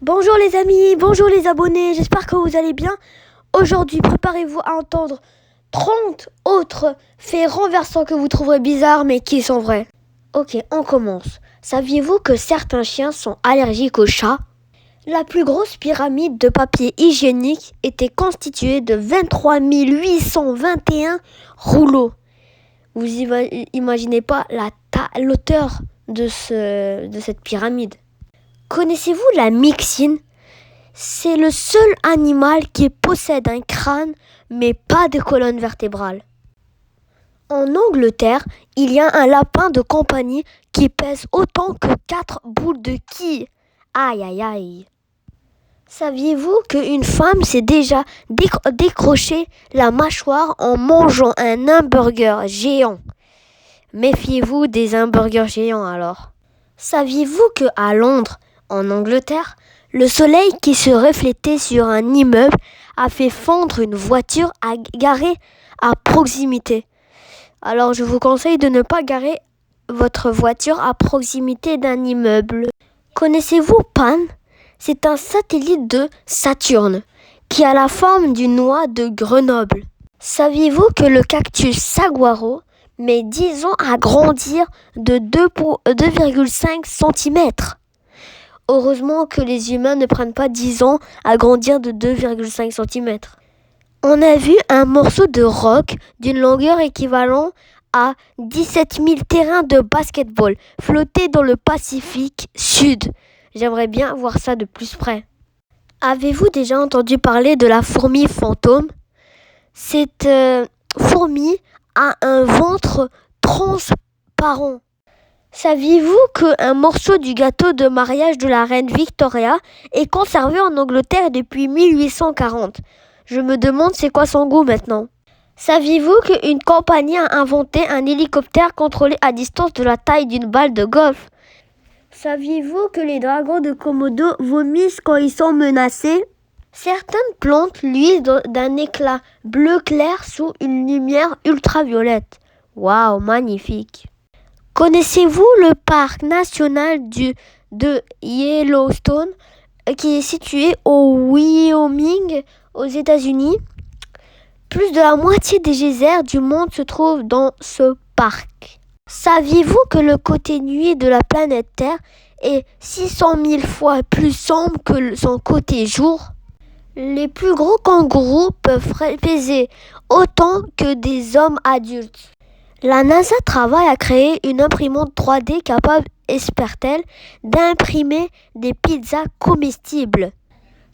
Bonjour les amis, bonjour les abonnés, j'espère que vous allez bien. Aujourd'hui, préparez-vous à entendre 30 autres faits renversants que vous trouverez bizarres mais qui sont vrais. Ok, on commence. Saviez-vous que certains chiens sont allergiques aux chats? La plus grosse pyramide de papier hygiénique était constituée de 23 821 rouleaux. Vous imaginez pas l'auteur de cette pyramide. Connaissez-vous la myxine? C'est le seul animal qui possède un crâne mais pas de colonne vertébrale. En Angleterre, il y a un lapin de compagnie qui pèse autant que 4 boules de quilles. Aïe aïe aïe. Saviez-vous qu'une femme s'est déjà décroché la mâchoire en mangeant un hamburger géant? Méfiez-vous des hamburgers géants alors. Saviez-vous qu'à Londres, en Angleterre, le soleil qui se reflétait sur un immeuble a fait fondre une voiture garée à proximité? Alors je vous conseille de ne pas garer votre voiture à proximité d'un immeuble. Connaissez-vous Pan? C'est un satellite de Saturne qui a la forme d'une noix de Grenoble. Saviez-vous que le cactus saguaro met 10 ans à grandir de 2,5 cm? Heureusement que les humains ne prennent pas 10 ans à grandir de 2,5 cm. On a vu un morceau de roc d'une longueur équivalente à 17 000 terrains de basketball flotter dans le Pacifique Sud. J'aimerais bien voir ça de plus près. Avez-vous déjà entendu parler de la fourmi fantôme? Cette fourmi a un ventre transparent. Saviez-vous qu'un morceau du gâteau de mariage de la reine Victoria est conservé en Angleterre depuis 1840? Je me demande c'est quoi son goût maintenant. Saviez-vous qu'une compagnie a inventé un hélicoptère contrôlé à distance de la taille d'une balle de golf? Saviez-vous que les dragons de Komodo vomissent quand ils sont menacés? Certaines plantes luisent d'un éclat bleu clair sous une lumière ultraviolette. Waouh, magnifique! Connaissez-vous le parc national de Yellowstone qui est situé au Wyoming aux États-Unis? Plus de la moitié des geysers du monde se trouvent dans ce parc. Saviez-vous que le côté nuit de la planète Terre est 600 000 fois plus sombre que son côté jour? Les plus gros kangourous peuvent peser autant que des hommes adultes. La NASA travaille à créer une imprimante 3D capable, espère-t-elle, d'imprimer des pizzas comestibles.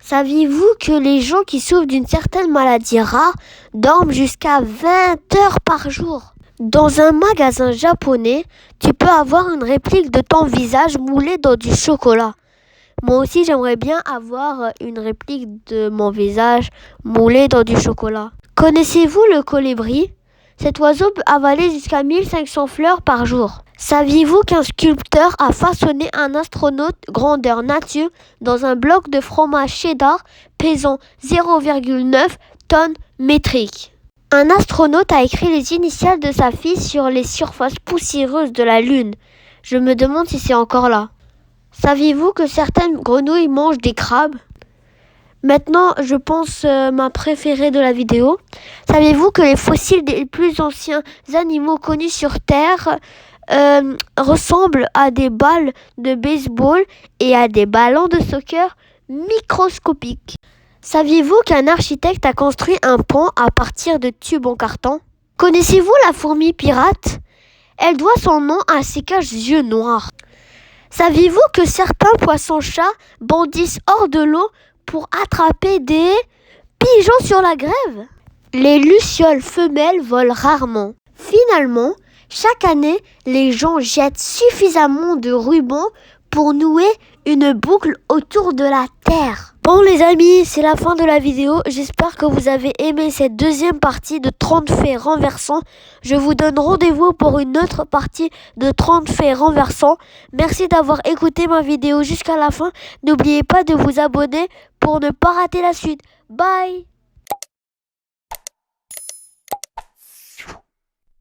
Saviez-vous que les gens qui souffrent d'une certaine maladie rare dorment jusqu'à 20 heures par jour? Dans un magasin japonais, tu peux avoir une réplique de ton visage moulé dans du chocolat. Moi aussi, j'aimerais bien avoir une réplique de mon visage moulé dans du chocolat. Connaissez-vous le colibri? Cet oiseau peut avaler jusqu'à 1500 fleurs par jour. Saviez-vous qu'un sculpteur a façonné un astronaute grandeur nature dans un bloc de fromage cheddar pesant 0,9 tonnes métriques? Un astronaute a écrit les initiales de sa fille sur les surfaces poussiéreuses de la Lune. Je me demande si c'est encore là. Saviez-vous que certaines grenouilles mangent des crabes? Maintenant, je pense ma préférée de la vidéo. Saviez-vous que les fossiles des plus anciens animaux connus sur Terre ressemblent à des balles de baseball et à des ballons de soccer microscopiques? Saviez-vous qu'un architecte a construit un pont à partir de tubes en carton? Connaissez-vous la fourmi pirate? Elle doit son nom à ses cages yeux noirs. Saviez-vous que certains poissons-chats bondissent hors de l'eau pour attraper des pigeons sur la grève? Les lucioles femelles volent rarement. Finalement, chaque année, les gens jettent suffisamment de rubans pour nouer une boucle autour de la Terre. Bon les amis, c'est la fin de la vidéo. J'espère que vous avez aimé cette deuxième partie de 30 faits renversants. Je vous donne rendez-vous pour une autre partie de 30 faits renversants. Merci d'avoir écouté ma vidéo jusqu'à la fin. N'oubliez pas de vous abonner pour ne pas rater la suite. Bye!